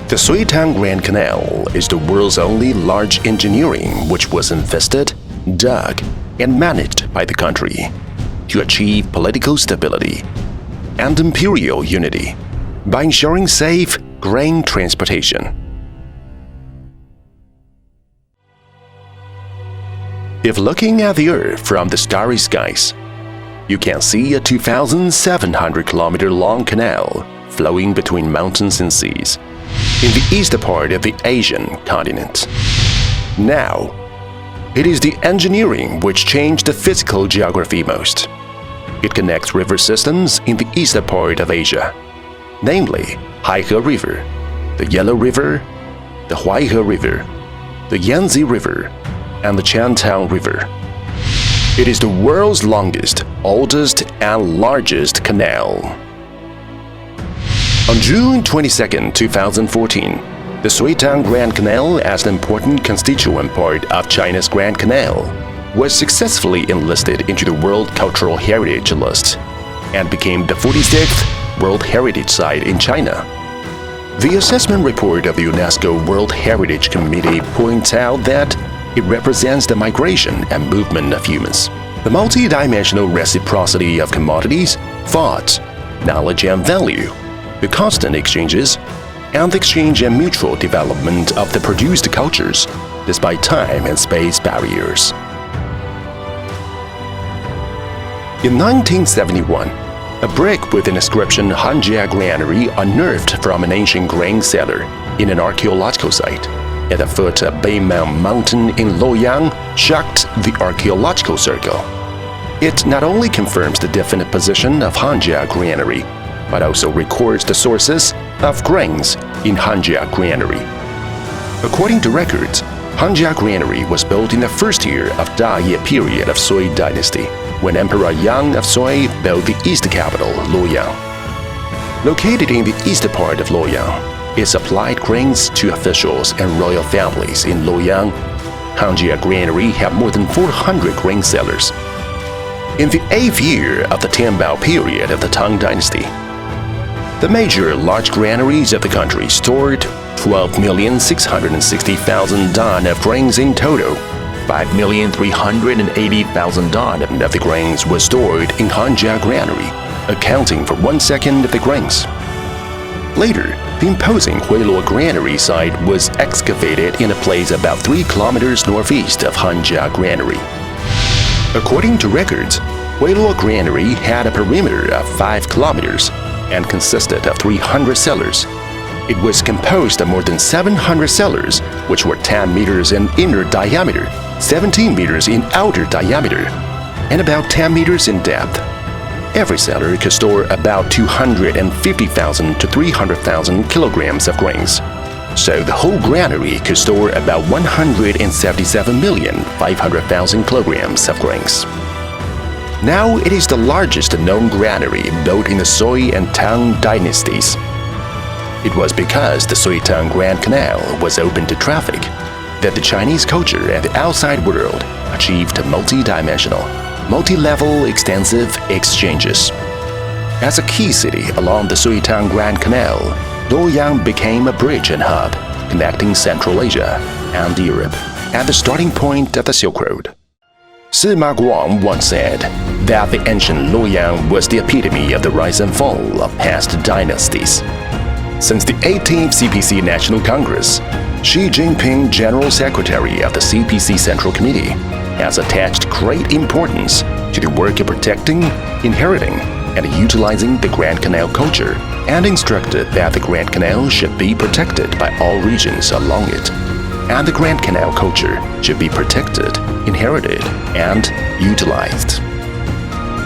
The Suitang Grand Canal is the world's only large engineering which was invested, dug, and managed by the country to achieve political stability and imperial unity by ensuring safe grain transportation. If looking at the Earth from the starry skies, you can see a 2,700-kilometer long canal flowing between mountains and seas in the eastern part of the Asian continent. Now, it is the engineering which changed the physical geography most. It connects river systems in the eastern part of Asia, namely Haihe River, the Yellow River, the Huaihe River, the Yangtze River, and the Qiantang River. It is the world's longest, oldest, and largest canal. On June 22, 2014, the Suitang Grand Canal, as an important constituent part of China's Grand Canal, was successfully enlisted into the World Cultural Heritage List and became the 46th World Heritage Site in China. The assessment report of the UNESCO World Heritage Committee points out that it represents the migration and movement of humans, the multi-dimensional reciprocity of commodities, thoughts, knowledge and value, the constant exchanges, and the exchange and mutual development of the produced cultures, despite time and space barriers. In 1971, a brick with an inscription Hanjia Granary unearthed from an ancient grain cellar in an archaeological site at the foot of Beimang Mountain in Luoyang shocked the archaeological circle. It not only confirms the definite position of Hanjia Granary, but also records the sources of grains in Hanjia Granary. According to records, Hanjia Granary was built in the first year of Daye period of Sui dynasty, when Emperor Yang of Sui built the east capital, Luoyang. Located in the eastern part of Luoyang, it supplied grains to officials and royal families in Luoyang. Hanjia Granary had more than 400 grain cellars. In the 8th year of the Tianbao period of the Tang dynasty, the major large granaries of the country stored 12,660,000 don of grains in total. 5,380,000 don of the grains was stored in Hanjia Granary, accounting for 1/2 of the grains. Later, the imposing Huiluo Granary site was excavated in a place about 3 kilometers northeast of Hanjia Granary. According to records, Huiluo Granary had a perimeter of 5 kilometers and consisted of 300 cellars. It was composed of more than 700 cellars, which were 10 meters in inner diameter, 17 meters in outer diameter, and about 10 meters in depth. Every cellar could store about 250,000 to 300,000 kilograms of grains. So the whole granary could store about 177,500,000 kilograms of grains. Now it is the largest known granary built in the Sui and Tang dynasties. It was because the Suitang Grand Canal was open to traffic that the Chinese culture and the outside world achieved multi-dimensional, multi-level extensive exchanges. As a key city along the Suitang Grand Canal, Luoyang became a bridge and hub connecting Central Asia and Europe at the starting point of the Silk Road. Sima Guang once said that the ancient Luoyang was the epitome of the rise and fall of past dynasties. Since the 18th CPC National Congress, Xi Jinping, General Secretary of the CPC Central Committee, has attached great importance to the work of protecting, inheriting, and utilizing the Grand Canal culture, and instructed that the Grand Canal should be protected by all regions along it, and the Grand Canal culture should be protected, inherited, and utilized.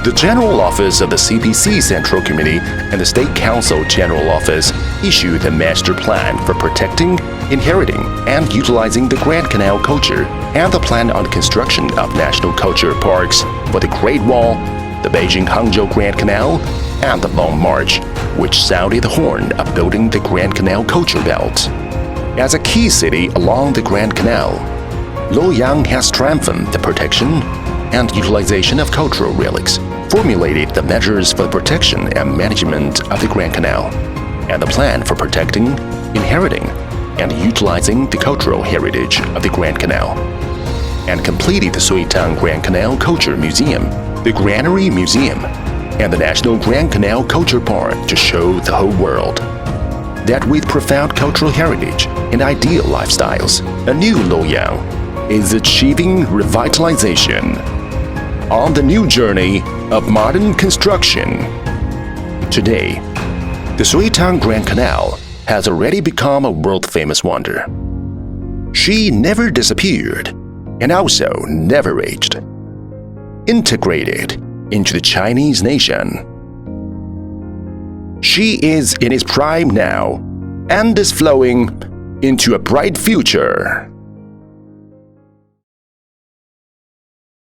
The General Office of the CPC Central Committee and the State Council General Office issued a master plan for protecting, inheriting, and utilizing the Grand Canal culture, and the plan on construction of national culture parks for the Great Wall, the Beijing-Hangzhou Grand Canal, and the Long March, which sounded the horn of building the Grand Canal culture belt. As a key city along the Grand Canal, Luoyang has strengthened the protection and utilization of cultural relics, formulated the measures for the protection and management of the Grand Canal, and the plan for protecting, inheriting, and utilizing the cultural heritage of the Grand Canal, and completed the Suitang Grand Canal Culture Museum, the Granary Museum, and the National Grand Canal Culture Park to show the whole world that with profound cultural heritage and ideal lifestyles, a new Luoyang is achieving revitalization on the new journey of modern construction. Today, the Suitang Grand Canal has already become a world-famous wonder. She never disappeared and also never aged, integrated into the Chinese nation. She is in its prime now and is flowing into a bright future.